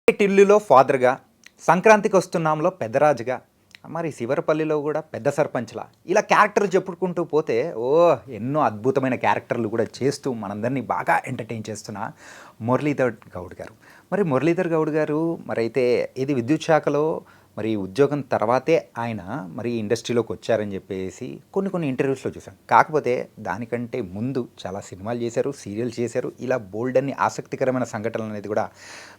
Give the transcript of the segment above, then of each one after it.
టిల్లులో ఫాదర్‌గా, సంక్రాంతికి వస్తున్నాంలో పెద్దరాజుగా, మరి శివరపల్లిలో గూడా పెద్ద సర్పంచ్‌లా ఇలా క్యారెక్టర్లు చెప్పుకుంటూ పోతే ఎన్నో అద్భుతమైన క్యారెక్టర్లు కూడా చేస్తూ మనందరినీ బాగా ఎంటర్‌టైన్ చేస్తున్న మురళీధర్ గౌడ్ గారు. మరి మురళీధర్ గౌడ్ గారు మరైతే ఇది విద్యుత్ శాఖలో మరి ఉద్యోగం తర్వాతే ఆయన మరి ఇండస్ట్రీలోకి వచ్చారని చెప్పేసి కొన్ని ఇంటర్వ్యూస్‌లో చూసాం. కాకపోతే దానికంటే ముందు చాలా సినిమాలు చేశారు, సీరియల్స్ చేశారు. ఇలా బోల్డ్ అన్ని ఆసక్తికరమైన సంఘటనలు అనేది కూడా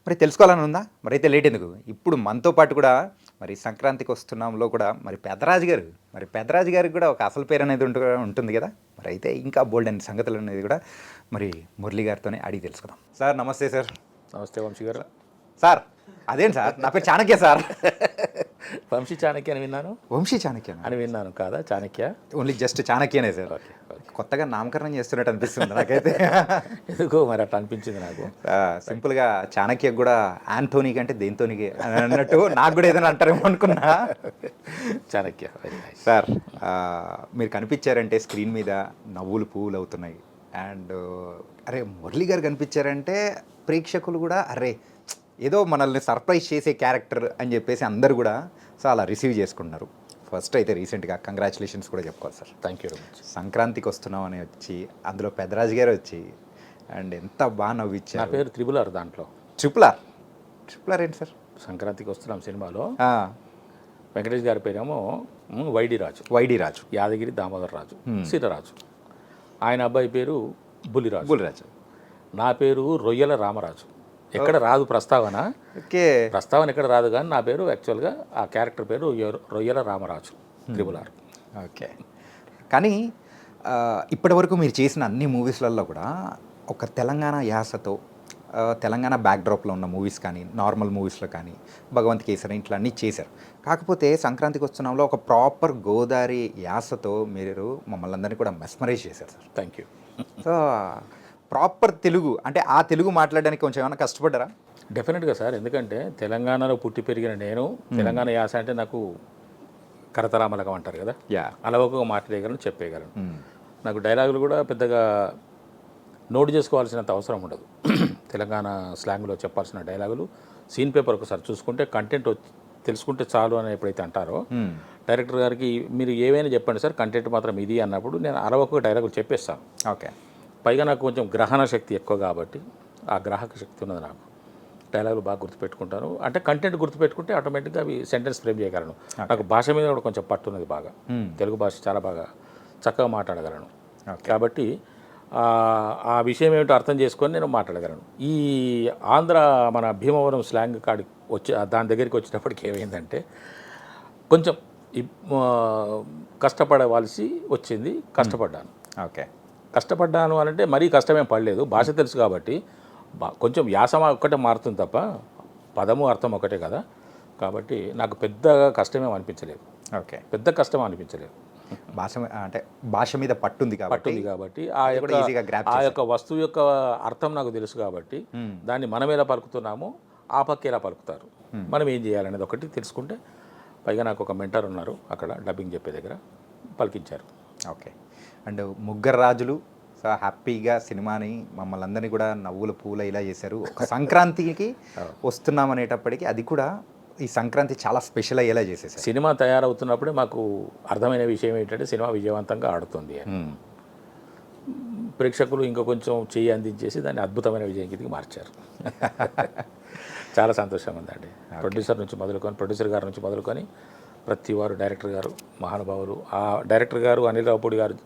మరి తెలుసుకోవాలని ఉందా? మరైతే లేట్ ఎందుకు? ఇప్పుడు మనతో పాటు కూడా మరి సంక్రాంతికి వస్తున్నాంలో కూడా మరి పెద్దరాజు గారు, మరి పెద్దరాజు గారికి కూడా ఒక అసలు పేరు అనేది ఉంటుంది కదా! మరి అయితే ఇంకా బోల్డ్ అన్ని సంగతులు అనేది కూడా మరి మురళి గారితోనే అడిగి తెలుసుకుందాం. సార్ నమస్తే సార్. నమస్తే వంశీ గారు. సార్ అదేంటి సార్, నా పేరు చాణక్య సార్. వంశీ చాణక్య అని విన్నాను. వంశీ చాణక్య అని విన్నాను కాదా? చాణక్య ఓన్లీ జస్ట్ చాణక్యనే సార్. ఓకే. కొత్తగా నామకరణం చేస్తున్నట్టు అనిపిస్తుంది నాకైతే. ఎందుకో మరి అట్లా అనిపించింది నాకు. సింపుల్గా చాణక్య కూడా ఆంటోనీ కంటే దేంతోనికి అన్నట్టు నాకు కూడా ఏదైనా అంటారేమో అనుకున్నా. Chanakya very nice. సార్ మీరు కనిపించారంటే స్క్రీన్ మీద నవ్వులు పువ్వులు అవుతున్నాయి. అండ్ అరే మురళి గారు కనిపించారంటే ప్రేక్షకులు కూడా అరే ఏదో మనల్ని సర్ప్రైజ్ చేసే క్యారెక్టర్ అని చెప్పేసి అందరు కూడా సో అలా రిసీవ్ చేసుకుంటున్నారు. ఫస్ట్ అయితే రీసెంట్గా కంగ్రాచులేషన్స్ కూడా చెప్పుకోవాలి sir. Thank you very much. సంక్రాంతికి వస్తున్నాం అని వచ్చి అందులో పెద్దరాజు గారు వచ్చి అండ్ ఎంత బాగా నా నవ్విచ్చారు. పేరు త్రిబుల్ ఆర్ దాంట్లో. ట్రిపుల్ ఆర్ ఏంటి సార్? సంక్రాంతికి వస్తున్నాం సినిమాలో వెంకటేష్ గారి పేరేమో వైడి రాజు, వైడి రాజు, యాదగిరి దామోదర్ రాజు, సీతరాజు. ఆయన అబ్బాయి పేరు బుల్లిరాజు. బుల్లిరాజు. నా పేరు రొయ్యల రామరాజు. ఎక్కడ రాదు ప్రస్తావన, ఓకే ప్రస్తావన ఎక్కడ రాదు, కానీ నా పేరు యాక్చువల్గా ఆ క్యారెక్టర్ పేరు రొయ్యల రామరాజు, త్రిబుల్ ఆర్. ఓకే. కానీ ఇప్పటి వరకు మీరు చేసిన అన్ని మూవీస్లలో కూడా ఒక తెలంగాణ యాసతో తెలంగాణ బ్యాక్డ్రాప్లో ఉన్న మూవీస్ కానీ నార్మల్ మూవీస్లో కానీ భగవంత్ కేసరి ఇట్లా అన్నీ చేశారు. కాకపోతే సంక్రాంతికి వస్తున్నాంలో ఒక ప్రాపర్ గోదావరి యాసతో మీరు మమ్మల్ని అందరినీ కూడా మెస్మరైజ్ చేశారు sir. Thank you. So proper Telugu అంటే ఆ తెలుగు మాట్లాడడానికి కొంచెం ఏమైనా కష్టపడ్డారా? డెఫినెట్గా సార్, ఎందుకంటే తెలంగాణలో పుట్టి పెరిగిన నేను తెలంగాణ యాస అంటే నాకు కరతరామలకం అంటారు కదా, అలవకగా మాట్లాడగలను, చెప్పేయగలను. నాకు డైలాగులు కూడా పెద్దగా నోట్ చేసుకోవాల్సినంత అవసరం ఉండదు. తెలంగాణ స్లాంగ్లో చెప్పాల్సిన డైలాగులు సీన్ పేపర్ ఒకసారి చూసుకుంటే కంటెంట్ తెలుసుకుంటే చాలు అని ఎప్పుడైతే అంటారో డైరెక్టర్ గారికి మీరు ఏవైనా చెప్పండి సార్, కంటెంట్ మాత్రం ఇది అన్నప్పుడు నేను అలవకగా డైలాగులు చెప్పేస్తాను. ఓకే. పైగా నాకు కొంచెం గ్రహణ శక్తి ఎక్కువ కాబట్టి ఆ గ్రాహక శక్తి ఉన్నది నాకు. డైలాగులు బాగా గుర్తుపెట్టుకుంటాను. అంటే కంటెంట్ గుర్తుపెట్టుకుంటే ఆటోమేటిక్గా అవి సెంటెన్స్ ఫ్రేమ్ చేయగలను. నాకు భాష మీద కూడా కొంచెం పట్టున్నది బాగా. తెలుగు భాష చాలా బాగా చక్కగా మాట్లాడగలను. కాబట్టి ఆ విషయం ఏమిటో అర్థం చేసుకొని నేను మాట్లాడగలను. ఈ ఆంధ్ర మన భీమవరం స్లాంగ్ కాడి వచ్చి దాని దగ్గరికి వచ్చినప్పటికి ఏమైందంటే కొంచెం కష్టపడవలసి వచ్చింది. కష్టపడ్డాను. ఓకే. కష్టపడ్డాను అని అంటే మరీ కష్టమేం పడలేదు. భాష తెలుసు కాబట్టి కొంచెం యాస ఒక్కటే మారుతుంది తప్ప పదము అర్థం ఒకటే కదా. కాబట్టి నాకు పెద్ద కష్టమేం అనిపించలేదు. ఓకే. పెద్ద కష్టం అనిపించలేదు. భాష అంటే భాష మీద పట్టుంది కాబట్టి ఆ యొక్క వస్తువు యొక్క అర్థం నాకు తెలుసు కాబట్టి దాన్ని మనం ఎలా పలుకుతున్నామో ఆ పక్క ఎలా పలుకుతారు, మనం ఏం చేయాలనేది ఒకటి తెలుసుకుంటే, పైగా నాకు ఒక మెంటర్ ఉన్నారు అక్కడ డబ్బింగ్ చెప్పే దగ్గర, పలికించారు. ఓకే. అండ్ ముగ్గురు రాజులు సో హ్యాపీగా సినిమాని మమ్మల్ని అందరినీ కూడా నవ్వుల పూల ఇలా చేశారు. ఒక సంక్రాంతికి వస్తున్నాం అనేటప్పటికీ అది కూడా ఈ సంక్రాంతి చాలా స్పెషల్ అయ్యేలా చేసేసారు. సినిమా తయారవుతున్నప్పుడే మాకు అర్థమైన విషయం ఏంటంటే సినిమా విజయవంతంగా ఆడుతుంది అని. ప్రేక్షకులు ఇంకా కొంచెం చేయి అందించేసి దాన్ని అద్భుతమైన విజయం కిందకి మార్చారు. చాలా సంతోషంగా ఉందండి. ప్రొడ్యూసర్ గారి నుంచి మొదలుకొని ప్రతి వారు, డైరెక్టర్ గారు మహానుభావులు, ఆ డైరెక్టర్ గారు అనిల్ రావుపూడి గారు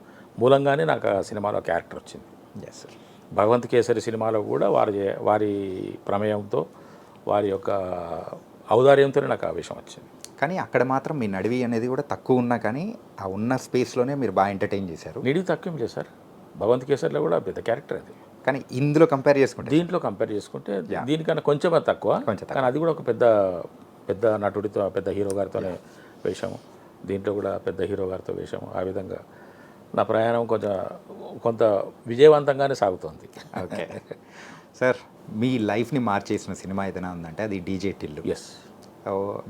మూలంగానే నాకు ఆ సినిమాలో క్యారెక్టర్ వచ్చింది. Yes sir. భగవంత్ కేసరి సినిమాలో కూడా వారి ప్రమేయంతో, వారి యొక్క ఔదార్యంతోనే నాకు ఆ విషయం వచ్చింది. కానీ అక్కడ మాత్రం మీ నడివి అనేది కూడా తక్కువ ఉన్నా కానీ ఆ ఉన్న స్పేస్లోనే మీరు బాగా ఎంటర్టైన్ చేశారు. నిడివి తక్కువ లేదు సార్. భగవంత్ కేసరిలో కూడా పెద్ద క్యారెక్టర్ అది. కానీ ఇందులో కంపేర్ చేసుకుంటే దీనికన్నా కొంచెం తక్కువ. కానీ అది కూడా ఒక పెద్ద నటుడితో, పెద్ద హీరో గారితోనే వేషము. దీంట్లో కూడా పెద్ద హీరో గారితో వేషము. ఆ విధంగా నా ప్రయాణం కొంత విజయవంతంగానే సాగుతుంది. ఓకే సార్, మీ లైఫ్ని మార్చేసిన సినిమా ఏదైనా ఉందంటే అది DJ Tillu. Yes.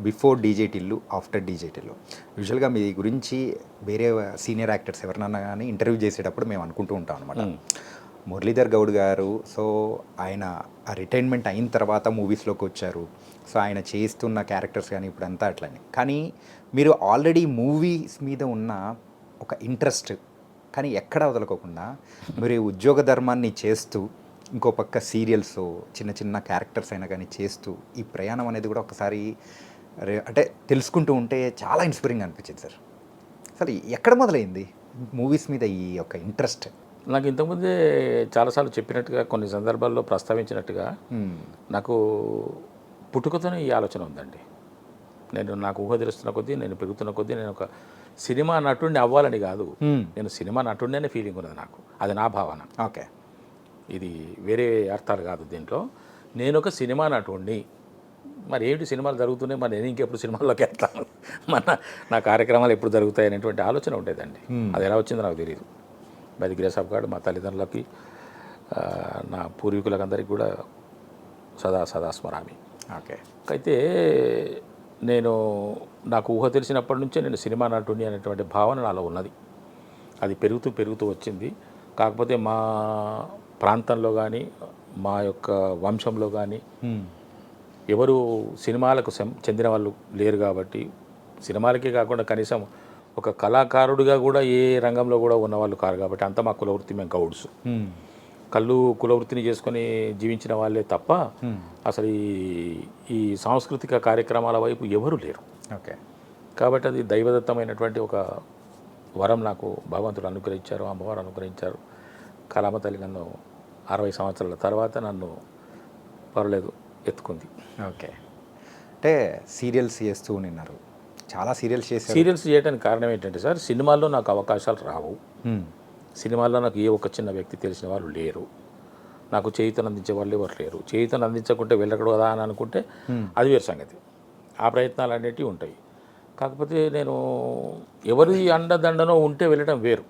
Before DJ Tillu, after DJ Tillu. యూజువల్గా మీ గురించి వేరే సీనియర్ యాక్టర్స్ ఎవరినన్నా కానీ ఇంటర్వ్యూ చేసేటప్పుడు మేము అనుకుంటూ ఉంటాం అనమాట, మురళీధర్ గౌడ్ గారు సో ఆయన ఆ రిటైర్మెంట్ అయిన తర్వాత మూవీస్లోకి వచ్చారు. సో ఆయన చేస్తున్న క్యారెక్టర్స్ కానీ ఇప్పుడంతా అట్లనే. కానీ మీరు ఆల్రెడీ మూవీస్ మీద ఉన్న ఒక ఇంట్రెస్ట్ కానీ ఎక్కడ వదలుకోకుండా మీరు ఈ ఉద్యోగ ధర్మాన్ని చేస్తూ ఇంకో పక్క సీరియల్స్ చిన్న చిన్న క్యారెక్టర్స్ అయినా కానీ చేస్తూ ఈ ప్రయాణం అనేది కూడా ఒకసారి అంటే తెలుసుకుంటూ ఉంటే చాలా ఇన్స్పైరింగ్ అనిపించింది సార్. అసలు ఎక్కడ మొదలైంది మూవీస్ మీద ఈ యొక్క ఇంట్రెస్ట్? నాకు ఇంతకుముందే చాలాసార్లు చెప్పినట్టుగా కొన్ని సందర్భాల్లో ప్రస్తావించినట్టుగా నాకు పుట్టుకతోనే ఈ ఆలోచన ఉందండి. నాకు ఊహ తెలుస్తున్న కొద్దీ, నేను పెరుగుతున్న కొద్దీ నేను ఒక సినిమా నటుడిని అవ్వాలని కాదు, నేను సినిమా నటుడిని అనే ఫీలింగ్ ఉన్నది నాకు. అది నా భావన. ఓకే, ఇది వేరే అర్థాలు కాదు దీంట్లో. నేను ఒక సినిమా నటుడిని, మరి ఏంటి సినిమాలు జరుగుతున్నాయి, మరి నేను ఇంకెప్పుడు సినిమాల్లోకి వెళ్తాను, నా కార్యక్రమాలు ఎప్పుడు జరుగుతాయి అనేటువంటి ఆలోచన ఉండేదండి. అది ఎలా వచ్చిందో నాకు తెలియదు. By the grace of God మా తల్లిదండ్రులకి, నా పూర్వీకులకు అందరికీ కూడా సదా స్మరామి. ఓకే. అయితే నాకు ఊహ తెలిసినప్పటి నుంచే నేను సినిమా నటుడిని అనేటువంటి భావన నాలో ఉన్నది. అది పెరుగుతూ వచ్చింది. కాకపోతే మా ప్రాంతంలో కానీ, మా యొక్క వంశంలో కానీ ఎవరు సినిమాలకు చెందిన వాళ్ళు లేరు కాబట్టి, సినిమాలకే కాకుండా కనీసం ఒక కళాకారుడిగా కూడా ఏ రంగంలో కూడా ఉన్నవాళ్ళు కారు కాబట్టి, అంతా మా కులవృత్తి, మేము గౌడ్స్. కళ్ళు కులవృత్తిని చేసుకొని జీవించిన వాళ్ళే తప్ప అసలు ఈ సాంస్కృతిక కార్యక్రమాల వైపు ఎవరు లేరు. ఓకే. కాబట్టి అది దైవదత్తమైనటువంటి ఒక వరం నాకు భగవంతుడు అనుగ్రహించారు, అమ్మవారు అనుగ్రహించారు. కళామ తల్లి నన్ను 60 సంవత్సరాల తర్వాత నన్ను పర్లేదు ఎత్తుకుంది. ఓకే. అంటే సీరియల్స్ చేస్తూ ఉన్నారు, చాలా సీరియల్స్ చేశారు. సీరియల్స్ చేయడానికి కారణం ఏంటంటే సార్, సినిమాల్లో నాకు అవకాశాలు రావు. సినిమాల్లో నాకు ఏ ఒక్క చిన్న వ్యక్తి తెలిసిన వాళ్ళు లేరు. నాకు చేయుతను అందించే వాళ్ళు ఎవరు లేరు. చేయుతను అందించకుంటే వెళ్ళకూడదు కదా అని అనుకుంటే అది వేరు సంగతి. ఆ ప్రయత్నాలు అనేటివి ఉంటాయి. కాకపోతే నేను ఎవరి అండదండనో ఉంటే వెళ్ళడం వేరు,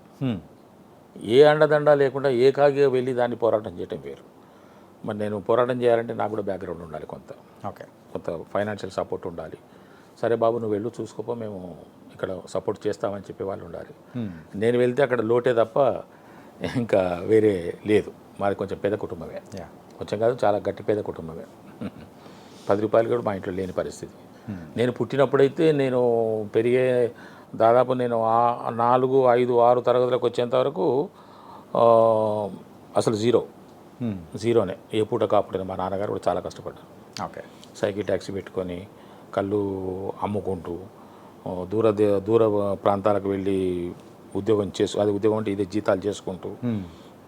ఏ అండదండ లేకుండా ఏకాగిగా వెళ్ళి దాన్ని పోరాటం చేయడం వేరు. మరి నేను పోరాటం చేయాలంటే నాకు కూడా బ్యాక్గ్రౌండ్ ఉండాలి, కొంత ఫైనాన్షియల్ సపోర్ట్ ఉండాలి. సరే బాబు నువ్వు వెళ్ళు చూసుకోపో, మేము ఇక్కడ సపోర్ట్ చేస్తామని చెప్పే వాళ్ళు ఉండాలి. నేను వెళ్తే అక్కడ లోటే తప్ప ఇంకా వేరే లేదు. మాది కొంచెం పేద కుటుంబమే, కొంచెం కాదు చాలా గట్టి పేద కుటుంబమే. 10 రూపాయలు కూడా మా ఇంట్లో లేని పరిస్థితి. నేను పుట్టినప్పుడైతే నేను పెరిగే దాదాపు నేను 4, 5, 6 తరగతులకు వచ్చేంత వరకు అసలు జీరోనే. ఏ పూట కాపుడే. మా నాన్నగారు కూడా చాలా కష్టపడ్డారు. ఓకే. సైకిల్ ట్యాక్సీ పెట్టుకొని కళ్ళు అమ్ముకుంటూ దూర ప్రాంతాలకు వెళ్ళి ఉద్యోగం అది ఉద్యోగం అంటే ఇదే జీతాలు చేసుకుంటూ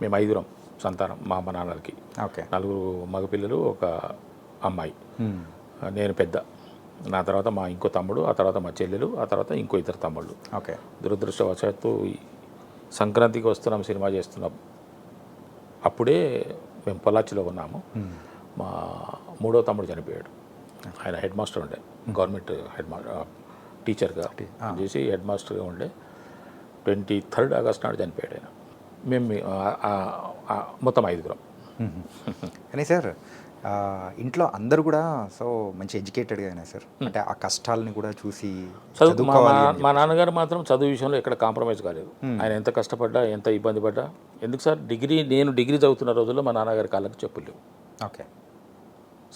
మేము 5 సంతానం మా అమ్మ నాన్నలకి. ఓకే. 4 మగపిల్లలు, ఒక అమ్మాయి. నేను పెద్ద. నా తర్వాత మా ఇంకో తమ్ముడు, ఆ తర్వాత మా చెల్లెలు, ఆ తర్వాత ఇంకో 2 తమ్ముళ్ళు. ఓకే. దురదృష్టవశాత్తు సంక్రాంతికి వస్తున్నాం, సినిమా చేస్తున్నాం. అప్పుడే మేము పొల్లాచిలో ఉన్నాము. మా 3వ తమ్ముడు చనిపోయాడు. ఆయన హెడ్ మాస్టర్ ఉండే, గవర్నమెంట్ టీచర్గా చేసి హెడ్ మాస్టర్గా ఉండే. 23rd ఆగస్ట్ నాడు చనిపోయాడు ఆయన. మేము మొత్తం 5. కానీ సార్ ఇంట్లో అందరూ కూడా సో మంచి ఎడ్యుకేటెడ్గా అయినా సార్, అంటే ఆ కష్టాలని కూడా చూసి మా నాన్నగారు మాత్రం చదువు విషయంలో ఎక్కడ కాంప్రమైజ్ కాలేదు. ఆయన ఎంత కష్టపడ్డా, ఎంత ఇబ్బంది పడ్డా. ఎందుకు సార్, నేను డిగ్రీ చదువుతున్న రోజుల్లో మా నాన్నగారి కాళ్ళకి చెప్పులు లేవు. ఓకే.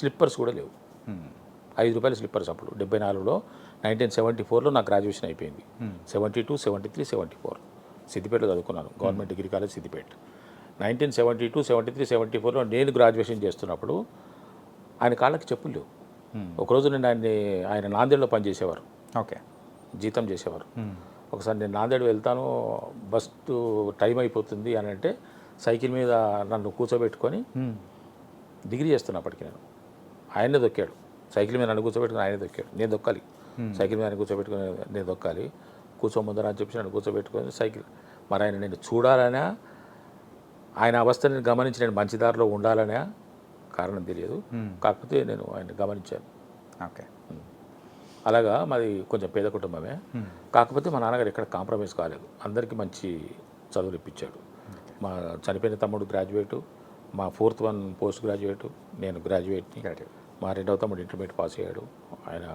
స్లిప్పర్స్ కూడా లేవు. 5 రూపాయల స్లిప్పర్స్ అప్పుడు 74లో. 1974లో నా గ్రాడ్యుయేషన్ అయిపోయింది. 72, 73, 74 సిద్దిపేటలో చదువుకున్నాను, గవర్నమెంట్ డిగ్రీ కాలేజ్ సిద్దిపేట. 1972, 73, 74లో నేను గ్రాడ్యుయేషన్ చేస్తున్నప్పుడు ఆయన కాళ్ళకి చెప్పులు లేవు. ఒకరోజు నేను ఆయన నాందేడ్లో పనిచేసేవారు. ఓకే. జీతం చేసేవారు. ఒకసారి నేను నాందేడ్ వెళ్తాను, బస్ టైం అయిపోతుంది అని అంటే సైకిల్ మీద నన్ను కూర్చోబెట్టుకొని డిగ్రీ చేస్తున్నప్పటికీ ఆయనే దొక్కాడు. సైకిల్ మీద నన్ను కూర్చోబెట్టుకుని ఆయనే దొక్కాడు. నేను దొక్కాలి. సైకిల్ మీద కూర్చోబెట్టుకుని నేను దొక్కాలి. కూర్చోముందర అని చెప్పి నన్ను కూర్చోబెట్టుకొని సైకిల్. మరి ఆయన నేను చూడాలనే, ఆయన అవస్థని గమనించి నేను మంచి దారిలో ఉండాలనే కారణం తెలియదు. కాకపోతే నేను ఆయన గమనించాను. ఓకే. అలాగా మాది కొంచెం పేద కుటుంబమే. కాకపోతే మా నాన్నగారు ఎక్కడ కాంప్రమైజ్ కాలేదు. అందరికీ మంచి చదువులు ఇప్పించాడు. మా చనిపోయిన తమ్ముడు గ్రాడ్యుయేటు, మా 4th వన్ పోస్ట్ గ్రాడ్యుయేటు, నేను గ్రాడ్యుయేట్ని. మా 2వ తమ్ముడు ఇంటర్మీడియట్ పాస్ అయ్యాడు. ఆయన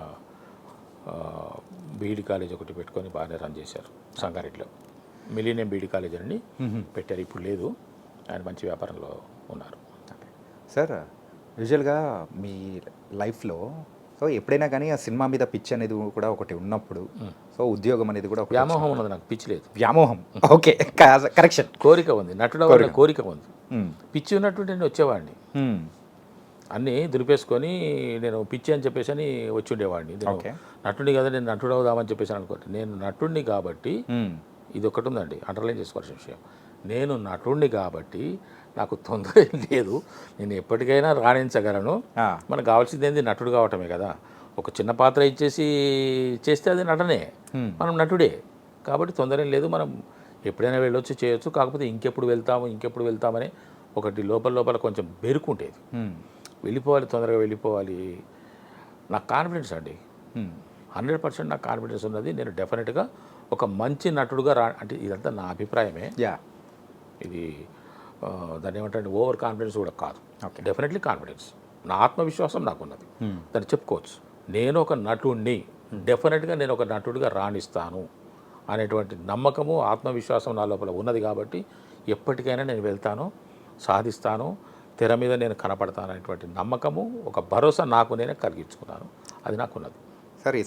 బీఈడి కాలేజ్ ఒకటి పెట్టుకొని బాగానే రన్ చేశారు సంగారెడ్డిలో. మిలీనియం బీఈడి కాలేజ్ అని పెట్టారు, ఇప్పుడు లేదు. ఆయన మంచి వ్యాపారంలో ఉన్నారు. సార్ యూజువల్గా మీ లైఫ్లో సో ఎప్పుడైనా కానీ ఆ సినిమా మీద పిచ్ అనేది కూడా ఒకటి ఉన్నప్పుడు సో ఉద్యోగం అనేది కూడా ఒకటి వ్యామోహం ఉన్నది, నాకు పిచ్చి లేదు. వ్యామోహం ఓకే కరెక్షన్ కోరిక ఉంది, నటుడు అవ్వాలని కోరిక ఉంది. పిచ్చి ఉన్నటువంటి నేను వచ్చేవాడిని, అన్నీ దులిపేసుకొని నేను పిచ్చి అని చెప్పేసి అని వచ్చి ఉండేవాడిని. ఓకే నటుడిని కదా, నేను నటుడు అవుదామని చెప్పేసి అనుకోండి. నేను నటుడిని కాబట్టి ఇది ఒకటి ఉందండి, అండర్లైన్ చేసుకోవాల్సిన విషయం. నేను నటుడిని కాబట్టి నాకు తొందర ఏం లేదు, నేను ఎప్పటికైనా రాణించగలను. మనకు కావాల్సింది ఏంది, నటుడు కావటమే కదా. ఒక చిన్న పాత్ర ఇచ్చేసి చేస్తే అది నటనే, మనం నటుడే కాబట్టి తొందర ఏం లేదు. మనం ఎప్పుడైనా వెళ్ళొచ్చు, చేయొచ్చు. కాకపోతే ఇంకెప్పుడు వెళ్తామని ఒకటి లోపల కొంచెం బెరుకుంటేది. వెళ్ళిపోవాలి, తొందరగా వెళ్ళిపోవాలి. నాకు కాన్ఫిడెన్స్ అండి, 100% నాకు కాన్ఫిడెన్స్ ఉన్నది. నేను డెఫినెట్గా ఒక మంచి నటుడుగా అంటే ఇదంతా నా అభిప్రాయమే. ఇది దాన్ని ఏమంటే ఓవర్ కాన్ఫిడెన్స్ కూడా కాదు, డెఫినెట్లీ కాన్ఫిడెన్స్. నా ఆత్మవిశ్వాసం నాకు ఉన్నది, దాన్ని చెప్పుకోవచ్చు. నేను ఒక నటుడిని, డెఫినెట్గా నేను ఒక నటుడిగా రాణిస్తాను అనేటువంటి నమ్మకము, ఆత్మవిశ్వాసం నా లోపల ఉన్నది. కాబట్టి ఎప్పటికైనా నేను వెళ్తాను, సాధిస్తాను, తెర మీద నేను కనపడతాను అనేటువంటి నమ్మకము, ఒక భరోసా నాకు నేనే కలిగించుకున్నాను. అది నాకున్నది. సార్ ఈ